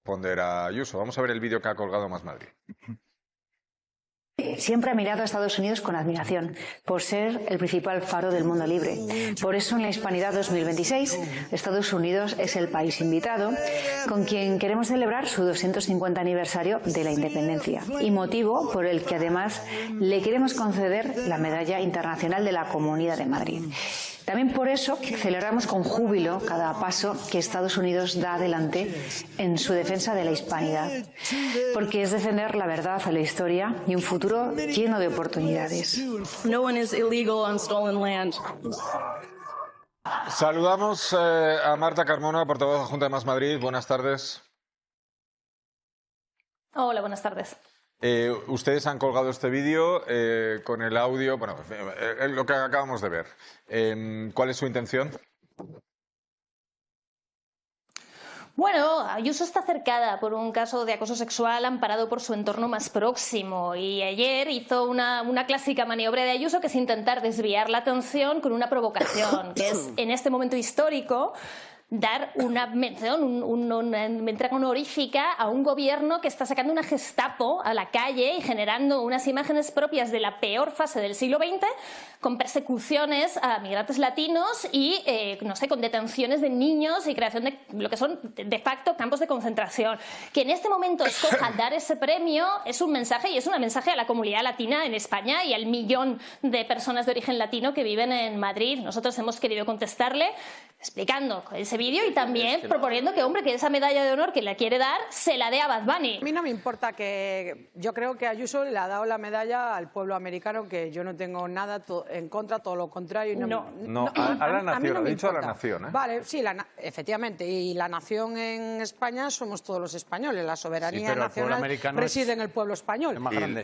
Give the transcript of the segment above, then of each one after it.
Responder a Ayuso. Vamos a ver el vídeo que ha colgado Más Madrid. Siempre ha mirado a Estados Unidos con admiración, por ser el principal faro del mundo libre. Por eso en la Hispanidad 2026, Estados Unidos es el país invitado con quien queremos celebrar su 250 aniversario de la independencia, y motivo por el que además le queremos conceder la Medalla Internacional de la Comunidad de Madrid. También por eso celebramos con júbilo cada paso que Estados Unidos da adelante en su defensa de la hispanidad, porque es defender la verdad, la historia y un futuro lleno de oportunidades. No one is illegal on stolen land. Saludamos a Marta Carmona, portavoz adjunta de Más Madrid. Buenas tardes. Hola, buenas tardes. Ustedes han colgado este vídeo con el audio, bueno, lo que acabamos de ver. ¿Cuál es su intención? Bueno, Ayuso está cercada por un caso de acoso sexual amparado por su entorno más próximo, y ayer hizo una clásica maniobra de Ayuso, que es intentar desviar la atención con una provocación, que es en este momento histórico dar una mención, una entrega honorífica a un gobierno que está sacando una Gestapo a la calle y generando unas imágenes propias de la peor fase del siglo XX, con persecuciones a migrantes latinos y, no sé, con detenciones de niños y creación de lo que son, de facto, campos de concentración. Que en este momento escoja dar ese premio es un mensaje, y es un mensaje a la comunidad latina en España y al millón de personas de origen latino que viven en Madrid. Nosotros hemos querido contestarle explicando ese vídeo y también proponiendo que esa medalla de honor que le quiere dar se la dé a Bad Bunny. A mí no me importa que... Yo creo que Ayuso le ha dado la medalla al pueblo americano, que yo no tengo nada en contra, todo lo contrario. A la nación, ha dicho a la nación. Vale, sí, efectivamente. Y la nación en España somos todos los españoles. La soberanía nacional reside en el pueblo español.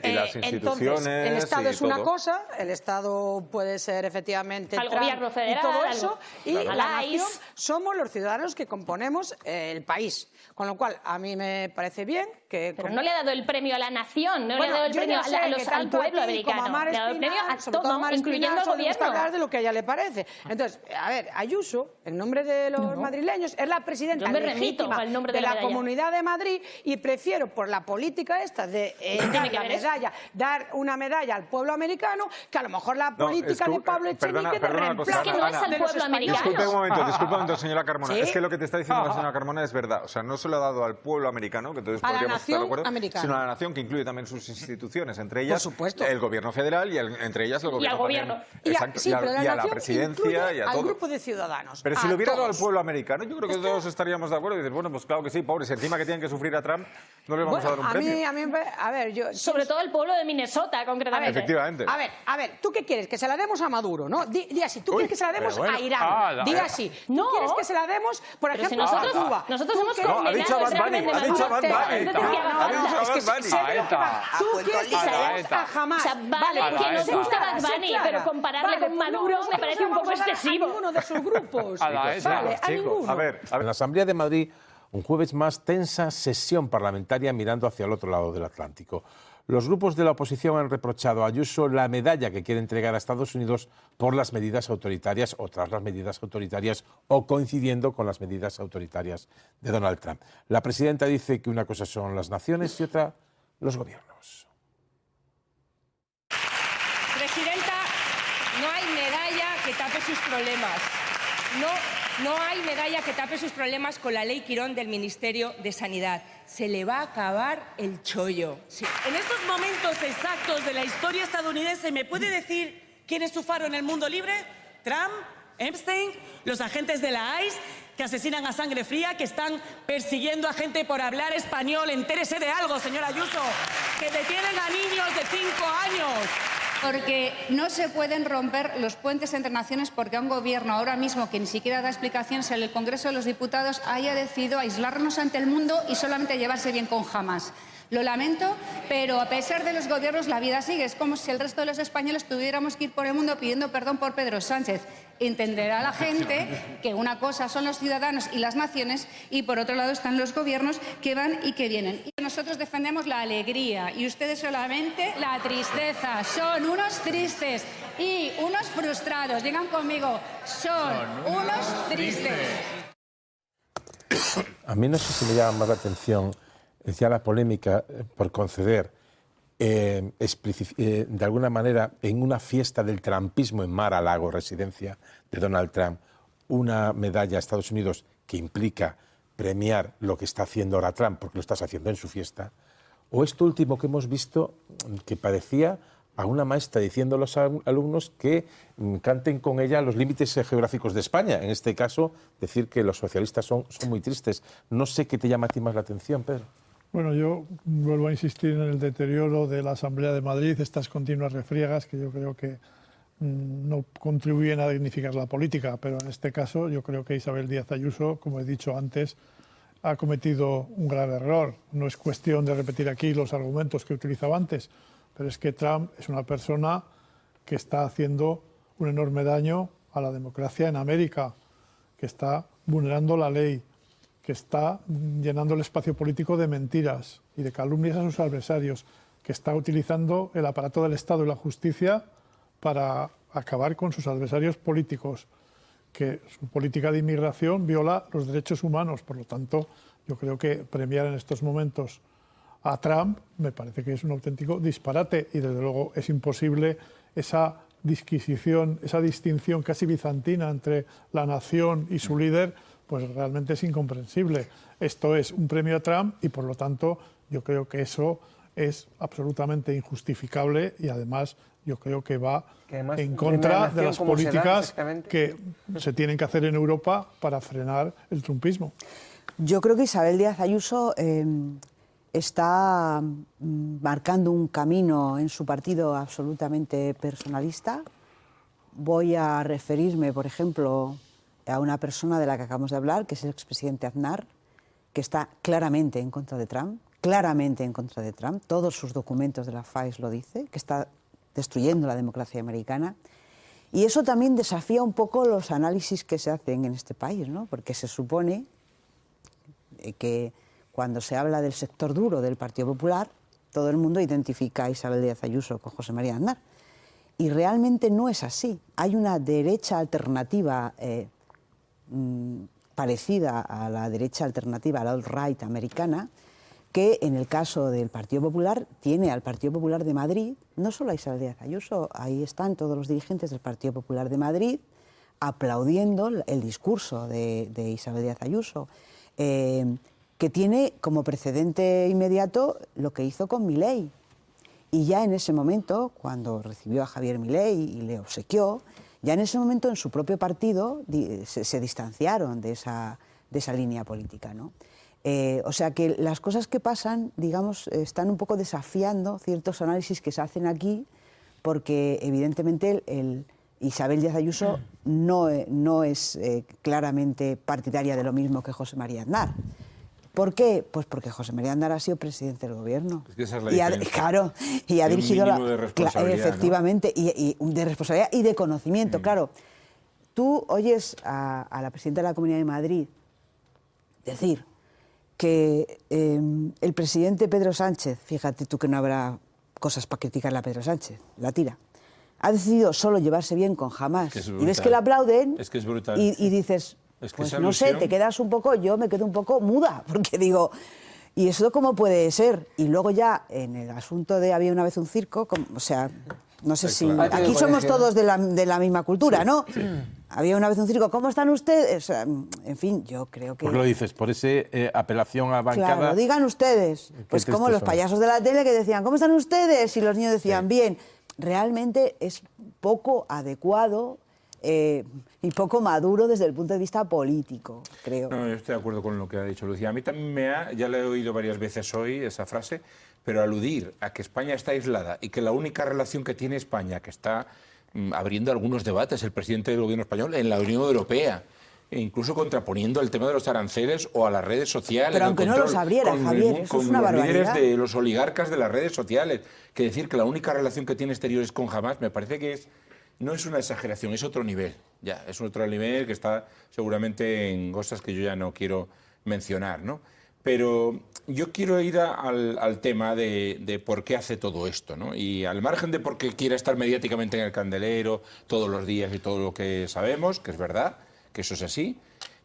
Y las instituciones. Entonces, el Estado es una todo. cosa, el Estado puede ser efectivamente al gobierno federal y todo eso, y claro. la nación somos los ciudadanos que componemos el país. Con lo cual, a mí me parece bien que... Pero no le ha dado el premio a la nación, no le ha dado el premio al pueblo americano, le ha dado el premio a todo, incluyendo al gobierno. Hablar de lo que a ella le parece. Entonces, a ver, Ayuso, en nombre de los madrileños, es la presidenta legítima de la Comunidad de Madrid, y prefiero, por la política esta de dar una medalla al pueblo americano, que a lo mejor la política de Pablo Echenique de reemplazo. Es que no es al pueblo americano. Disculpe un momento, señora Carmona. ¿Sí? Es que lo que te está diciendo la señora Carmona es verdad. O sea, no se lo ha dado al pueblo americano, que entonces podríamos estar de acuerdo, sino a la nación, que incluye también sus instituciones, entre ellas el gobierno federal y entre ellas el gobierno. Y a la presidencia y a todo. Al grupo de ciudadanos. Pero si lo hubiera dado al pueblo americano, yo creo que todos estaríamos de acuerdo y decir, bueno, pues claro que sí, pobres, encima que tienen que sufrir a Trump, no le vamos a dar un premio. A ver, sobre todo el pueblo de Minnesota, concretamente. Efectivamente. A ver, ¿tú qué quieres? Que se la demos a Maduro, ¿no? Di así, ¿tú quieres que se la demos a Irán? Di así. ¿Tú quieres que se la demos, por ejemplo, a Cuba? Nosotros hemos ha dicho a Bad Bunny, ha dicho a Bad Bunny. ¿Tú quieres que se la demos a Hamas? Vale, que nos gusta Bad Bunny, pero compararle con Maduro me parece un poco excesivo. A ninguno de sus grupos. A ninguno. A ver. En la Asamblea de Madrid, un jueves más, tensa sesión parlamentaria mirando hacia el otro lado del Atlántico. Los grupos de la oposición han reprochado a Ayuso la medalla que quiere entregar a Estados Unidos por las medidas autoritarias o tras las medidas autoritarias o coincidiendo con las medidas autoritarias de Donald Trump. La presidenta dice que una cosa son las naciones y otra los gobiernos. Presidenta, no hay medalla que tape sus problemas. No hay medalla que tape sus problemas con la ley Quirón del Ministerio de Sanidad. Se le va a acabar el chollo. Sí. En estos momentos exactos de la historia estadounidense, ¿me puede decir quién es su faro en el mundo libre? ¿Trump? ¿Epstein? ¿Los agentes de la ICE que asesinan a sangre fría, que están persiguiendo a gente por hablar español? Entérese de algo, señora Ayuso, que detienen a niños de 5 años. Porque no se pueden romper los puentes entre naciones porque a un gobierno ahora mismo que ni siquiera da explicaciones en el Congreso de los Diputados haya decidido aislarnos ante el mundo y solamente llevarse bien con Hamas. Lo lamento, pero a pesar de los gobiernos la vida sigue. Es como si el resto de los españoles tuviéramos que ir por el mundo pidiendo perdón por Pedro Sánchez. Entenderá la gente que una cosa son los ciudadanos y las naciones y por otro lado están los gobiernos que van y que vienen. Y nosotros defendemos la alegría y ustedes solamente la tristeza. Son unos tristes y unos frustrados. Digan conmigo, son unos tristes. A mí no sé si me llama más la atención ya la polémica por conceder de alguna manera en una fiesta del trumpismo en Mar-a-Lago, residencia de Donald Trump, una medalla a Estados Unidos que implica premiar lo que está haciendo ahora Trump, porque lo estás haciendo en su fiesta, o esto último que hemos visto que parecía a una maestra diciendo a los alumnos que canten con ella los límites geográficos de España. En este caso, decir que los socialistas son muy tristes. No sé qué te llama a ti más la atención, Pedro. Bueno, yo vuelvo a insistir en el deterioro de la Asamblea de Madrid, estas continuas refriegas que yo creo que no contribuyen a dignificar la política, pero en este caso yo creo que Isabel Díaz Ayuso, como he dicho antes, ha cometido un grave error. No es cuestión de repetir aquí los argumentos que utilizaba antes, pero es que Trump es una persona que está haciendo un enorme daño a la democracia en América, que está vulnerando la ley, que está llenando el espacio político de mentiras y de calumnias a sus adversarios, que está utilizando el aparato del Estado y la justicia para acabar con sus adversarios políticos, que su política de inmigración viola los derechos humanos. Por lo tanto, yo creo que premiar en estos momentos a Trump me parece que es un auténtico disparate y desde luego es imposible esa disquisición, esa distinción casi bizantina entre la nación y su líder, pues realmente es incomprensible. Esto es un premio a Trump y por lo tanto yo creo que eso es absolutamente injustificable y además yo creo que va en contra de las políticas que se tienen que hacer en Europa para frenar el trumpismo. Yo creo que Isabel Díaz Ayuso está marcando un camino en su partido absolutamente personalista. Voy a referirme, por ejemplo, a una persona de la que acabamos de hablar, que es el expresidente Aznar, que está claramente en contra de Trump, todos sus documentos de la FAIS lo dice, que está destruyendo la democracia americana. Y eso también desafía un poco los análisis que se hacen en este país, ¿no? Porque se supone que cuando se habla del sector duro del Partido Popular, todo el mundo identifica a Isabel Díaz Ayuso con José María Aznar. Y realmente no es así. Hay una derecha alternativa parecida a la derecha alternativa, a la alt-right americana, que en el caso del Partido Popular tiene al Partido Popular de Madrid, no solo a Isabel Díaz Ayuso, ahí están todos los dirigentes del Partido Popular de Madrid aplaudiendo el discurso de Isabel Díaz Ayuso, que tiene como precedente inmediato lo que hizo con Milei. Y ya en ese momento, cuando recibió a Javier Milei y le obsequió, ya en ese momento en su propio partido se distanciaron de esa línea política, ¿no? O sea que las cosas que pasan, digamos, están un poco desafiando ciertos análisis que se hacen aquí, porque evidentemente Isabel Díaz Ayuso no es claramente partidaria de lo mismo que José María Aznar. ¿Por qué? Pues porque José María Aznar ha sido presidente del gobierno. Es que esa es la diferencia. Claro, y ha dirigido de responsabilidad, efectivamente, ¿no? y de responsabilidad y de conocimiento. Claro, tú oyes a la presidenta de la Comunidad de Madrid decir que el presidente Pedro Sánchez, fíjate tú que no habrá cosas para criticarle a Pedro Sánchez, la tira, ha decidido solo llevarse bien con Hamás. Y ves que le aplauden y dices, es que pues no sé, te quedas un poco, yo me quedo un poco muda, porque digo, ¿y eso cómo puede ser? Y luego ya en el asunto de había una vez un circo, o sea, no sé si... Aquí somos todos de la misma cultura, ¿no? Sí. Había una vez un circo, ¿cómo están ustedes? O sea, en fin, yo creo que... ¿Por qué lo dices? ¿Por ese apelación a bancada? Claro, digan ustedes. Pues como los payasos de la tele que decían, ¿cómo están ustedes? Y los niños decían, bien. Realmente es poco adecuado y poco maduro desde el punto de vista político, creo. No, yo estoy de acuerdo con lo que ha dicho Lucía. A mí también ya le he oído varias veces hoy esa frase, pero aludir a que España está aislada y que la única relación que tiene España, que está abriendo algunos debates el presidente del gobierno español en la Unión Europea, e incluso contraponiendo el tema de los aranceles o a las redes sociales. Pero aunque no los abriera, Javier, eso es una barbaridad. Con los líderes de los oligarcas de las redes sociales, que decir que la única relación que tiene exterior es con Hamás, me parece que no es una exageración, es otro nivel. Ya, es otro nivel que está seguramente en cosas que yo ya no quiero mencionar, ¿no? Pero yo quiero ir al tema de por qué hace todo esto, ¿no? Y al margen de por qué quiera estar mediáticamente en el candelero todos los días y todo lo que sabemos, que es verdad, que eso es así,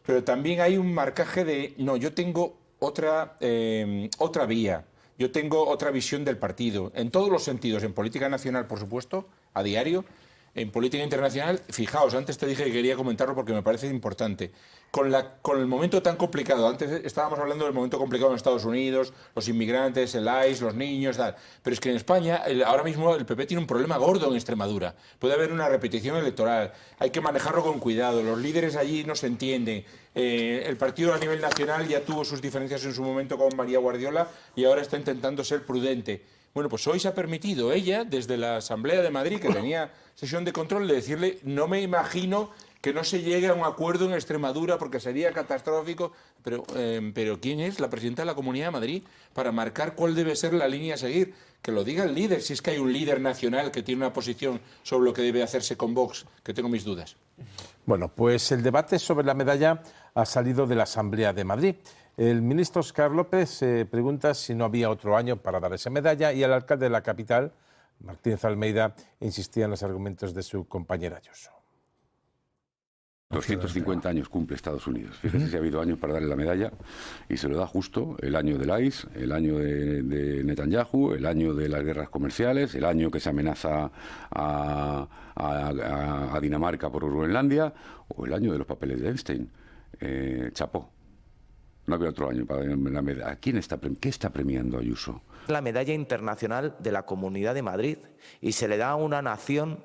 pero también hay un marcaje de, no, yo tengo otra vía, yo tengo otra visión del partido, en todos los sentidos, en política nacional, por supuesto, a diario, en política internacional. Fijaos, antes te dije que quería comentarlo porque me parece importante. Con el momento tan complicado, antes estábamos hablando del momento complicado en Estados Unidos, los inmigrantes, el ICE, los niños, tal. Pero es que en España, ahora mismo el PP tiene un problema gordo en Extremadura. Puede haber una repetición electoral, hay que manejarlo con cuidado, los líderes allí no se entienden. El partido a nivel nacional ya tuvo sus diferencias en su momento con María Guardiola y ahora está intentando ser prudente. Bueno, pues hoy se ha permitido ella, desde la Asamblea de Madrid, que tenía sesión de control, de decirle, no me imagino que no se llegue a un acuerdo en Extremadura porque sería catastrófico. Pero ¿quién es la presidenta de la Comunidad de Madrid para marcar cuál debe ser la línea a seguir? Que lo diga el líder, si es que hay un líder nacional que tiene una posición sobre lo que debe hacerse con Vox, que tengo mis dudas. Bueno, pues el debate sobre la medalla ha salido de la Asamblea de Madrid. El ministro Óscar López se pregunta si no había otro año para dar esa medalla y el alcalde de la capital, Martínez Almeida, insistía en los argumentos de su compañera Ayuso. 250 años cumple Estados Unidos. Fíjese si ha habido años para darle la medalla y se lo da justo el año del ICE, el año de Netanyahu, el año de las guerras comerciales, el año que se amenaza a Dinamarca por Groenlandia o el año de los papeles de Epstein. Chapó. No había otro año para la medalla. ¿Qué está premiando Ayuso? La medalla internacional de la Comunidad de Madrid y se le da a una nación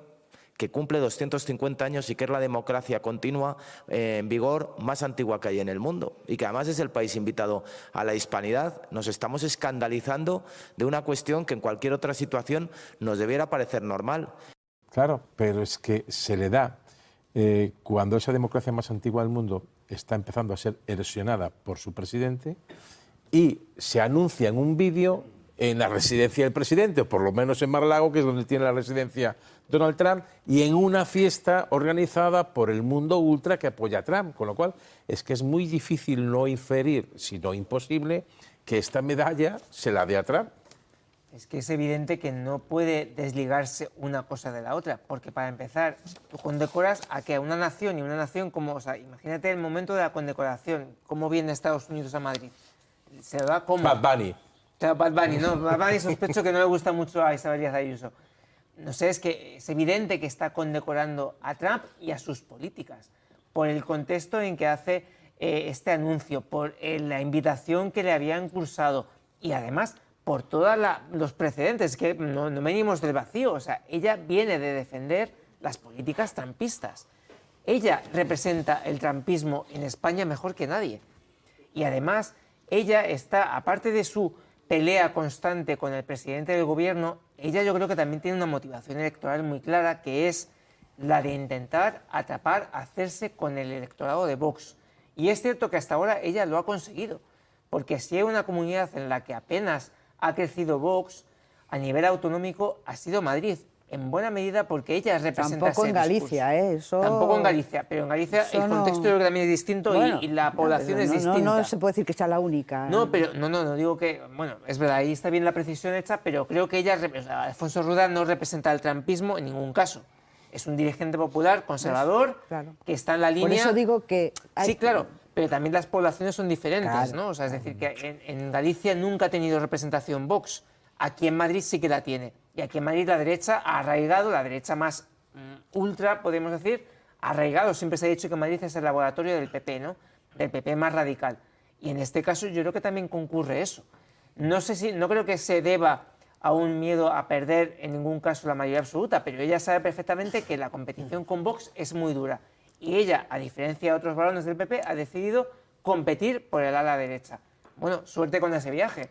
que cumple 250 años y que es la democracia continua en vigor más antigua que hay en el mundo y que además es el país invitado a la hispanidad. Nos estamos escandalizando de una cuestión que en cualquier otra situación nos debiera parecer normal. Claro, pero es que se le da cuando esa democracia más antigua del mundo está empezando a ser erosionada por su presidente y se anuncia en un vídeo en la residencia del presidente, o por lo menos en Mar-a-Lago, que es donde tiene la residencia Donald Trump, y en una fiesta organizada por el mundo ultra que apoya a Trump, con lo cual es que es muy difícil no inferir, si no imposible, que esta medalla se la dé a Trump. Es que es evidente que no puede desligarse una cosa de la otra, porque para empezar, tú condecoras a que a una nación, y una nación como, o sea, imagínate el momento de la condecoración, cómo viene Estados Unidos a Madrid. Se lo da como... Bad Bunny. O sea, Bad Bunny, no, Bad Bunny sospecho que no le gusta mucho a Isabel Díaz Ayuso. No sé, es que es evidente que está condecorando a Trump y a sus políticas, por el contexto en que hace este anuncio, por la invitación que le habían cursado y además por todos los precedentes, que no venimos del vacío. O sea, ella viene de defender las políticas trumpistas. Ella representa el trumpismo en España mejor que nadie. Y además, ella está, aparte de su pelea constante con el presidente del gobierno, ella yo creo que también tiene una motivación electoral muy clara, que es la de intentar atrapar, hacerse con el electorado de Vox. Y es cierto que hasta ahora ella lo ha conseguido, porque si hay una comunidad en la que apenas ha crecido Vox, a nivel autonómico ha sido Madrid, en buena medida porque ella representa Tampoco en Galicia, eso... Tampoco en Galicia, pero en Galicia el contexto yo creo que también es distinto, bueno, y la población es distinta. No se puede decir que sea la única. No, pero no digo que... Bueno, es verdad, ahí está bien la precisión hecha, pero creo que ella... O sea, Alfonso Rueda no representa el trumpismo en ningún caso. Es un dirigente popular, conservador, claro, que está en la línea... Por eso digo que... Sí, claro, pero también las poblaciones son diferentes, claro, ¿no? O sea, es decir, que en Galicia nunca ha tenido representación Vox. Aquí en Madrid sí que la tiene. Y aquí en Madrid la derecha ha arraigado, la derecha más ultra, podemos decir, ha arraigado. Siempre se ha dicho que Madrid es el laboratorio del PP, ¿no? Del PP más radical. Y en este caso yo creo que también concurre eso. No creo que se deba a un miedo a perder en ningún caso la mayoría absoluta, pero ella sabe perfectamente que la competición con Vox es muy dura. Y ella, a diferencia de otros varones del PP, ha decidido competir por el ala derecha. Bueno, suerte con ese viaje.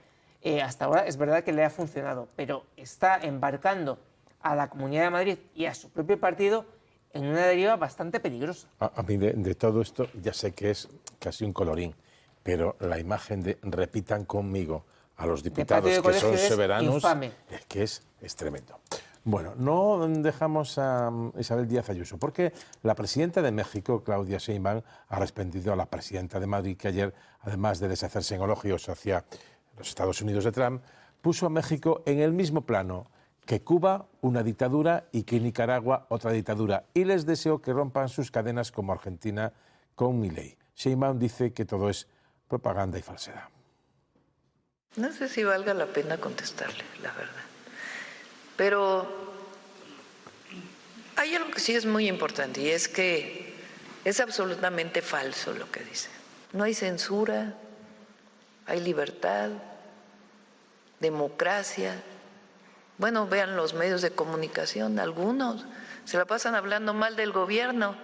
Hasta ahora es verdad que le ha funcionado, pero está embarcando a la Comunidad de Madrid y a su propio partido en una deriva bastante peligrosa. A mí de todo esto ya sé que es casi un colorín, pero la imagen de repitan conmigo a los diputados que son soberanos infame. Es que es tremendo. Bueno, no dejamos a Isabel Díaz Ayuso, porque la presidenta de México, Claudia Sheinbaum, ha respondido a la presidenta de Madrid, que ayer, además de deshacerse en elogios hacia los Estados Unidos de Trump, puso a México en el mismo plano que Cuba, una dictadura, y que Nicaragua, otra dictadura, y les deseó que rompan sus cadenas como Argentina con Milei. Sheinbaum dice que todo es propaganda y falsedad. No sé si valga la pena contestarle, la verdad. Pero hay algo que sí es muy importante y es que es absolutamente falso lo que dice. No hay censura, hay libertad, democracia. Bueno, vean los medios de comunicación, algunos se la pasan hablando mal del gobierno.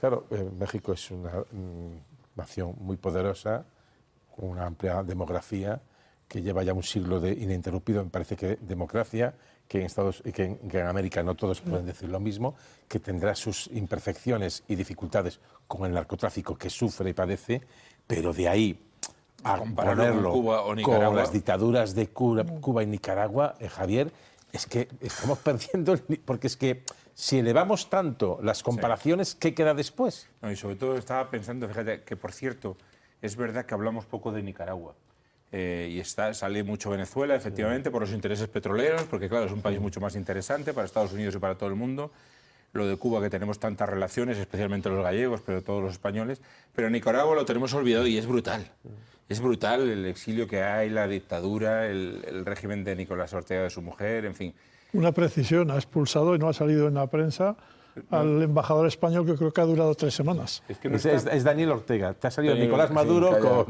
Claro, México es una nación muy poderosa, con una amplia demografía, que lleva ya un siglo ininterrumpido, me parece que democracia, que en América no todos pueden decir lo mismo, que tendrá sus imperfecciones y dificultades con el narcotráfico que sufre y padece, pero de ahí a ponerlo con Cuba o Nicaragua, con las dictaduras de Cuba y Nicaragua, Javier, es que estamos perdiendo, porque es que si elevamos tanto las comparaciones, ¿qué queda después? No, y sobre todo estaba pensando, fíjate, que por cierto, es verdad que hablamos poco de Nicaragua. Y sale mucho Venezuela, efectivamente, por los intereses petroleros, porque claro, es un país mucho más interesante para Estados Unidos y para todo el mundo. Lo de Cuba, que tenemos tantas relaciones, especialmente los gallegos, pero todos los españoles. Pero Nicaragua lo tenemos olvidado y es brutal. Es brutal el exilio que hay, la dictadura, el régimen de Nicolás Ortega, de su mujer, en fin. Una precisión, ha expulsado y no ha salido en la prensa al embajador español, que creo que ha durado 3 semanas. Es, que no es Daniel Ortega. Te ha salido Nicolás Maduro con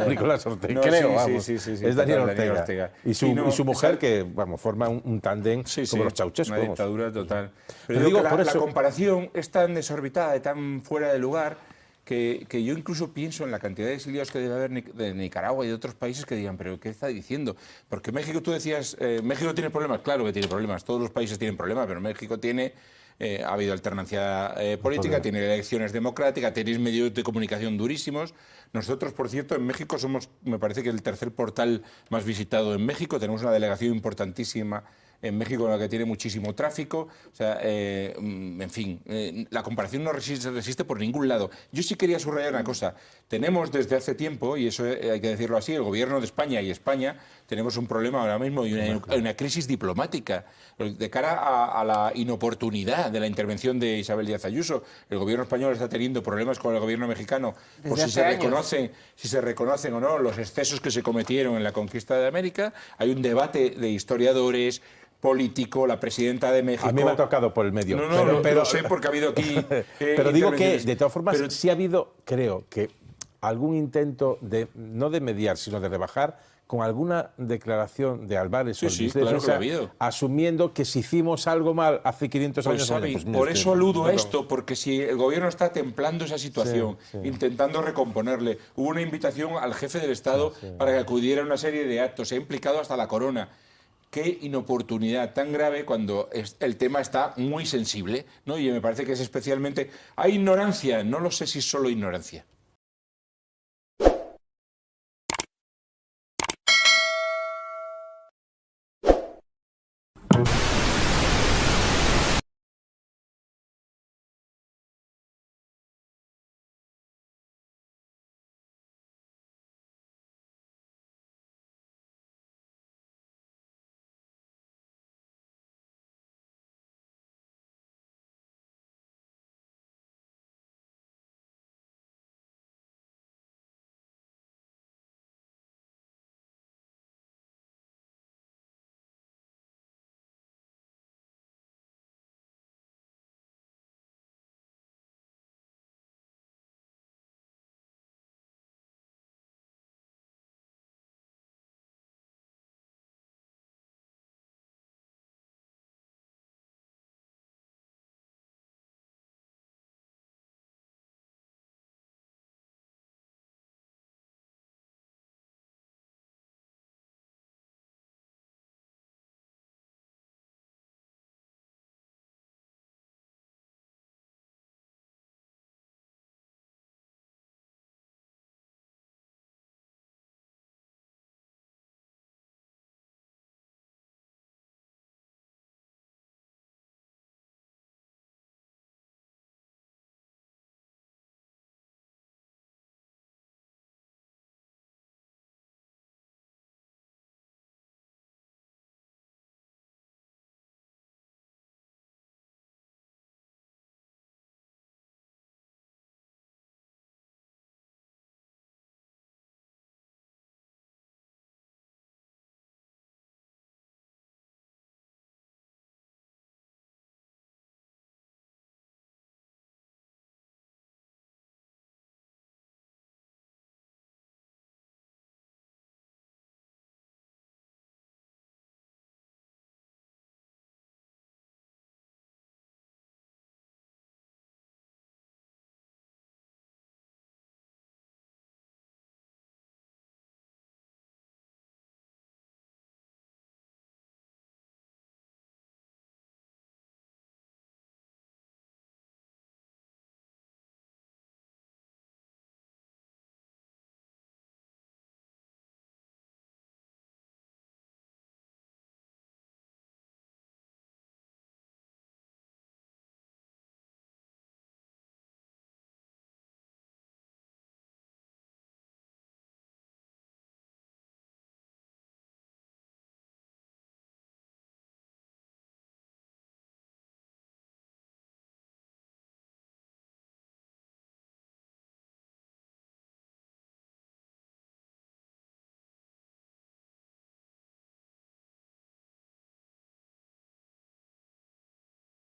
Nicolás Ortega. No, creo, sí, vamos. Sí, es Daniel Ortega. Y su mujer, que forma un tándem como los Ceausescu. Una dictadura total. Pero digo que la comparación es tan desorbitada y tan fuera de lugar que yo incluso pienso en la cantidad de exiliados que debe haber de Nicaragua y de otros países que digan, ¿pero qué está diciendo? Porque México, tú decías, México tiene problemas. Claro que tiene problemas. Todos los países tienen problemas, pero México tiene... ha habido alternancia política, tiene elecciones democráticas, tenéis medios de comunicación durísimos. Nosotros, por cierto, en México somos, me parece que el tercer portal más visitado en México. Tenemos una delegación importantísima en México en la que tiene muchísimo tráfico. O sea, en fin, la comparación no resiste por ningún lado. Yo sí quería subrayar una cosa. Tenemos desde hace tiempo, y eso hay que decirlo así, el gobierno de España y España, tenemos un problema ahora mismo y una crisis diplomática de cara a la inoportunidad de la intervención de Isabel Díaz Ayuso. El gobierno español está teniendo problemas con el gobierno mexicano por si se reconocen o no los excesos que se cometieron en la conquista de América. Hay un debate de historiadores, político, la presidenta de México... A mí me ha tocado por el medio. Pero lo sé porque ha habido aquí... pero digo que, de todas formas, sí ha habido, creo que, algún intento, no de mediar, sino de rebajar, con alguna declaración de Álvarez o el ministro de Defensa, asumiendo que si hicimos algo mal hace 500 años... Pues por eso aludo a esto, porque si el gobierno está templando esa situación, intentando recomponerle, hubo una invitación al jefe del Estado para que acudiera a una serie de actos, se ha implicado hasta la corona. Qué inoportunidad tan grave cuando el tema está muy sensible, ¿no? Y me parece que es especialmente... Hay ignorancia, no lo sé si es solo ignorancia.